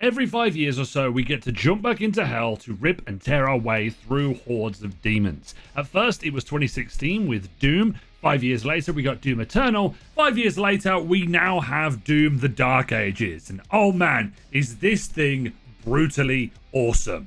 Every 5 years or so, we get to jump back into hell to rip and tear our way through hordes of demons. At first, it was 2016 with Doom. 5 years later, we got Doom Eternal. 5 years later, we now have Doom the Dark Ages. And oh man, is this thing brutally awesome.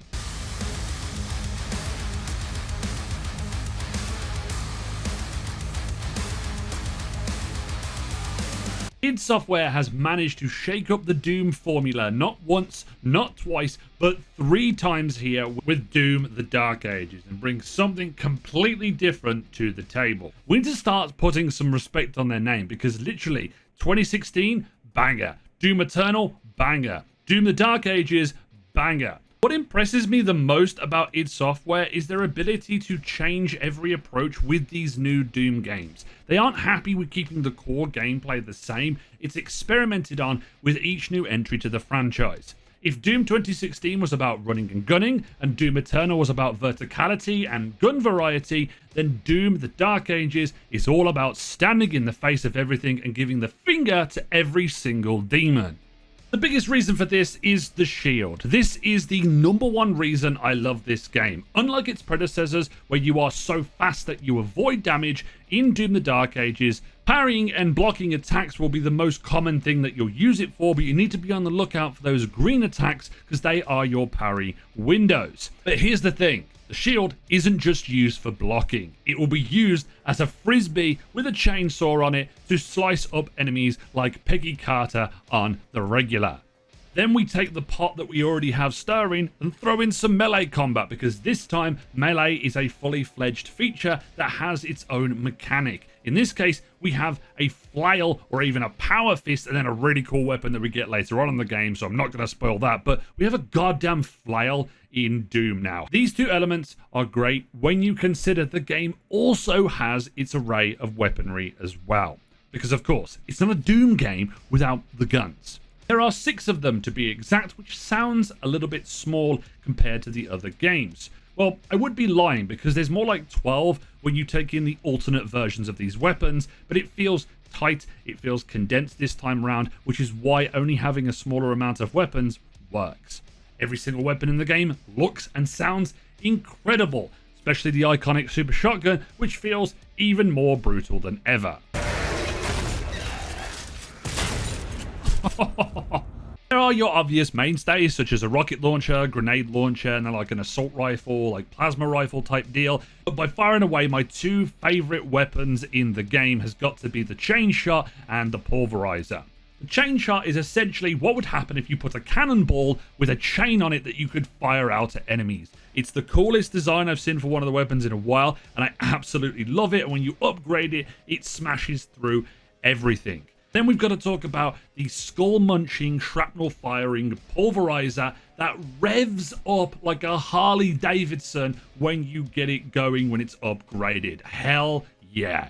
id Software has managed to shake up the Doom formula not once, not twice, but 3 times here with Doom the Dark Ages and bring something completely different to the table. We need to start putting some respect on their name because literally 2016, banger. Doom Eternal, banger. Doom the Dark Ages, banger. What impresses me the most about id Software is their ability to change every approach with these new Doom games. They aren't happy with keeping the core gameplay the same, it's experimented on with each new entry to the franchise. If Doom 2016 was about running and gunning, and Doom Eternal was about verticality and gun variety, then Doom the Dark Ages is all about standing in the face of everything and giving the finger to every single demon. The biggest reason for this is the shield. This is the #1 reason I love this game. Unlike its predecessors, where you are so fast that you avoid damage, in Doom the Dark Ages, parrying and blocking attacks will be the most common thing that you'll use it for, but you need to be on the lookout for those green attacks because they are your parry windows. But here's the thing. The shield isn't just used for blocking. It will be used as a frisbee with a chainsaw on it to slice up enemies like Peggy Carter on the regular. Then we take the pot that we already have stirring and throw in some melee combat because this time melee is a fully fledged feature that has its own mechanic. In this case, we have a flail or even a power fist and then a really cool weapon that we get later on in the game, so I'm not going to spoil that, but we have a goddamn flail in Doom now. These 2 elements are great when you consider the game also has its array of weaponry as well. Because of course, it's not a Doom game without the guns. There are 6 of them to be exact, which sounds a little bit small compared to the other games. Well, I would be lying because there's more like 12 when you take in the alternate versions of these weapons, but it feels tight, it feels condensed this time around, which is why only having a smaller amount of weapons works. Every single weapon in the game looks and sounds incredible, especially the iconic super shotgun, which feels even more brutal than ever. There are your obvious mainstays such as a rocket launcher, grenade launcher, and then like an assault rifle, like plasma rifle type deal. But by far and away, my 2 favorite weapons in the game has got to be the chain shot and the pulverizer. The chain shot is essentially what would happen if you put a cannonball with a chain on it that you could fire out at enemies. It's the coolest design I've seen for one of the weapons in a while, and I absolutely love it. And when you upgrade it, it smashes through everything. Then we've got to talk about the skull-munching, shrapnel-firing pulverizer that revs up like a Harley Davidson when you get it going when it's upgraded. Hell yeah.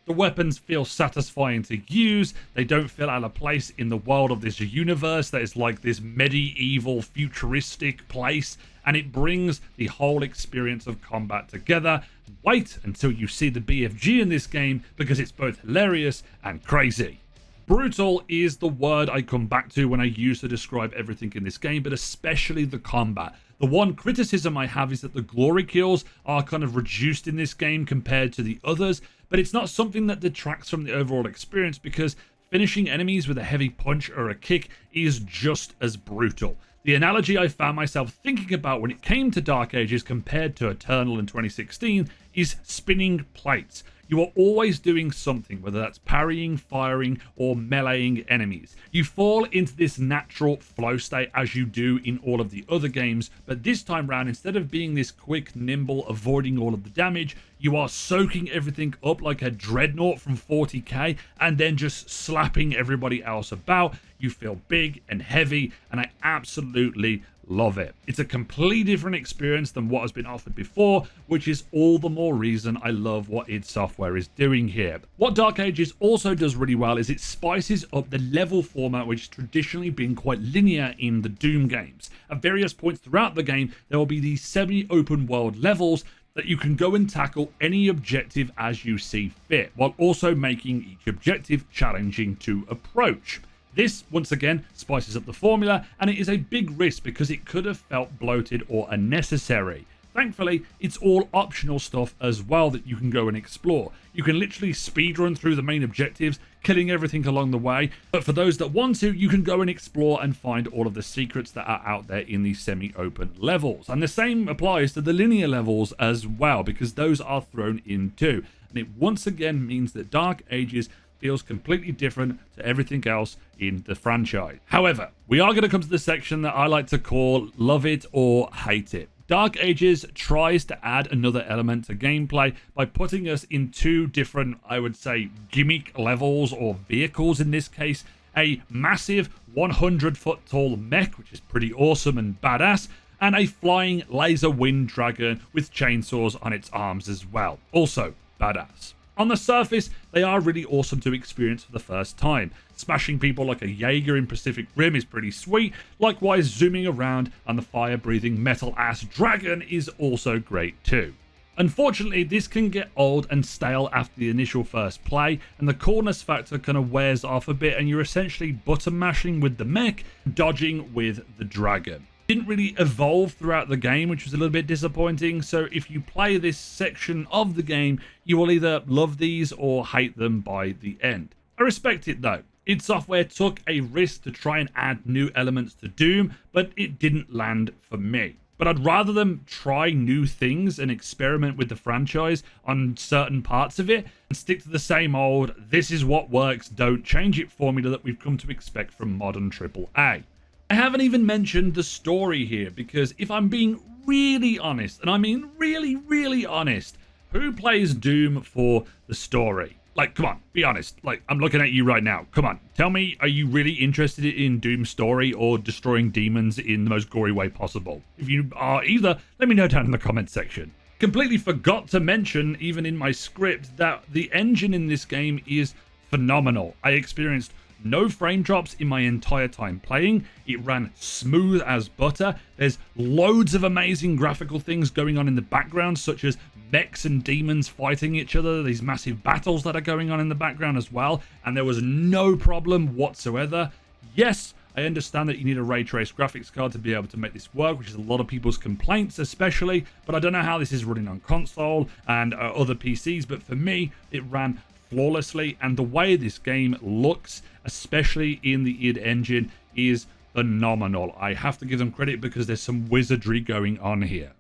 The weapons feel satisfying to use, they don't feel out of place in the world of this universe that is like this medieval, futuristic place, and it brings the whole experience of combat together. Wait until you see the BFG in this game because it's both hilarious and crazy. Brutal is the word I come back to when I use to describe everything in this game, but especially the combat. The one criticism I have is that the glory kills are kind of reduced in this game compared to the others, but it's not something that detracts from the overall experience because finishing enemies with a heavy punch or a kick is just as brutal. The analogy I found myself thinking about when it came to Dark Ages compared to Eternal in 2016 is spinning plates. You are always doing something, whether that's parrying, firing, or meleeing enemies. You fall into this natural flow state as you do in all of the other games, but this time round, instead of being this quick, nimble, avoiding all of the damage, you are soaking everything up like a dreadnought from 40k and then just slapping everybody else about. You feel big and heavy, and I absolutely love it. It's a completely different experience than what has been offered before, which is all the more reason I love what id Software is doing here. What Dark Ages also does really well is it spices up the level format, which has traditionally been quite linear in the Doom games. At various points throughout the game, there will be these semi-open world levels that you can go and tackle any objective as you see fit, while also making each objective challenging to approach. This, once again, spices up the formula, and it is a big risk because it could have felt bloated or unnecessary. Thankfully, it's all optional stuff as well that you can go and explore. You can literally speedrun through the main objectives, killing everything along the way, but for those that want to, you can go and explore and find all of the secrets that are out there in these semi-open levels. And the same applies to the linear levels as well, because those are thrown in too. And it once again means that Dark Ages feels completely different to everything else in the franchise. However, we are going to come to the section that I like to call love it or hate it. Dark Ages tries to add another element to gameplay by putting us in two different, I would say, gimmick levels or vehicles in this case. A massive 100-foot tall mech, which is pretty awesome and badass, and a flying laser wind dragon with chainsaws on its arms as well. Also badass. On the surface, they are really awesome to experience for the first time. Smashing people like a Jaeger in Pacific Rim is pretty sweet. Likewise, zooming around on the fire-breathing metal-ass dragon is also great too. Unfortunately, this can get old and stale after the initial first play, and the coolness factor kind of wears off a bit, and you're essentially button mashing with the mech, dodging with the dragon. Didn't really evolve throughout the game, which was a little bit disappointing. So if you play this section of the game, you will either love these or hate them by the end. I respect it though. id Software took a risk to try and add new elements to Doom, but it didn't land for me. But I'd rather them try new things and experiment with the franchise on certain parts of it and stick to the same old, this is what works, don't change it formula that we've come to expect from modern AAA. I haven't even mentioned the story here because if I'm being really honest, and I mean really, really honest, who plays Doom for the story? Like, come on, be honest. Like, I'm looking at you right now. Come on, tell me, are you really interested in Doom's story or destroying demons in the most gory way possible? If you are either, let me know down in the comment section. Completely forgot to mention, even in my script, that the engine in this game is phenomenal. I experienced no frame drops in my entire time playing. It ran smooth as butter. There's loads of amazing graphical things going on in the background, such as mechs and demons fighting each other, these massive battles that are going on in the background as well, and there was no problem whatsoever. Yes, I understand that you need a ray trace graphics card to be able to make this work, which is a lot of people's complaints especially, but I don't know how this is running on console and other PCs, but for me, it ran flawlessly, and the way this game looks, especially in the id engine, is phenomenal. I have to give them credit because there's some wizardry going on here.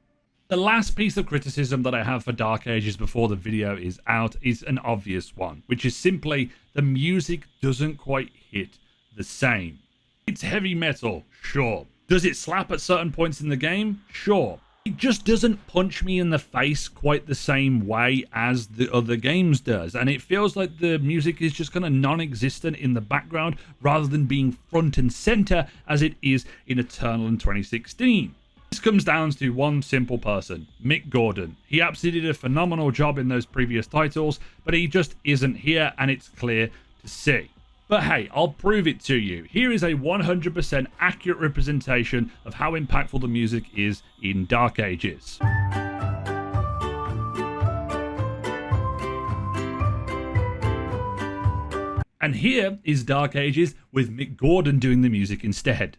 The last piece of criticism that I have for Dark Ages before the video is out is an obvious one, which is simply the music doesn't quite hit the same. It's heavy metal, sure. Does it slap at certain points in the game? Sure. It just doesn't punch me in the face quite the same way as the other games does, and it feels like the music is just kind of non-existent in the background rather than being front and center as it is in Eternal in 2016. This comes down to one simple person, Mick Gordon. He absolutely did a phenomenal job in those previous titles, but he just isn't here, and it's clear to see. But hey, I'll prove it to you. Here is a 100% accurate representation of how impactful the music is in Dark Ages. And here is Dark Ages with Mick Gordon doing the music instead.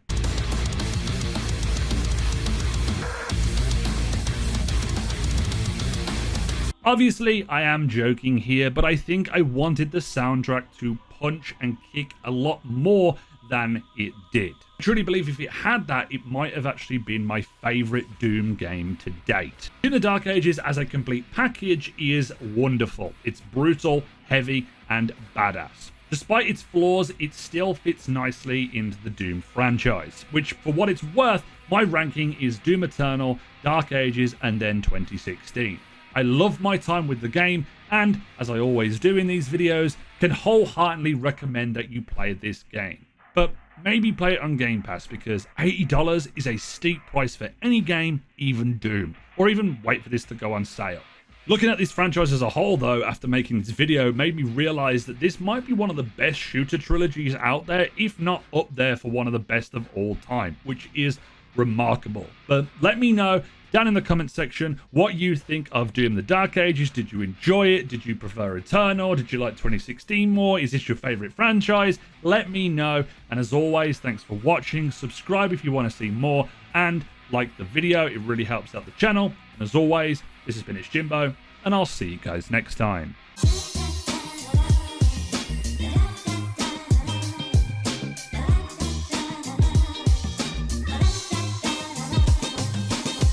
Obviously, I am joking here, but I think I wanted the soundtrack to punch and kick a lot more than it did. I truly believe if it had that, it might have actually been my favourite Doom game to date. Doom the Dark Ages as a complete package is wonderful. It's brutal, heavy, and badass. Despite its flaws, it still fits nicely into the Doom franchise, which, for what it's worth, my ranking is Doom Eternal, Dark Ages, and then 2016. I love my time with the game, and, as I always do in these videos, can wholeheartedly recommend that you play this game. But maybe play it on Game Pass, because $80 is a steep price for any game, even Doom, or even wait for this to go on sale. Looking at this franchise as a whole though, after making this video, made me realise that this might be one of the best shooter trilogies out there, if not up there for one of the best of all time, which is remarkable. But let me know down in the comment section what you think of Doom the Dark Ages. Did you enjoy it? Did you prefer Eternal? Did you like 2016 more? Is this your favorite franchise? Let me know. And as always, thanks for watching. Subscribe if you want to see more, and like the video. It really helps out the channel. And as always, this has been It's Jimbo, and I'll see you guys next time.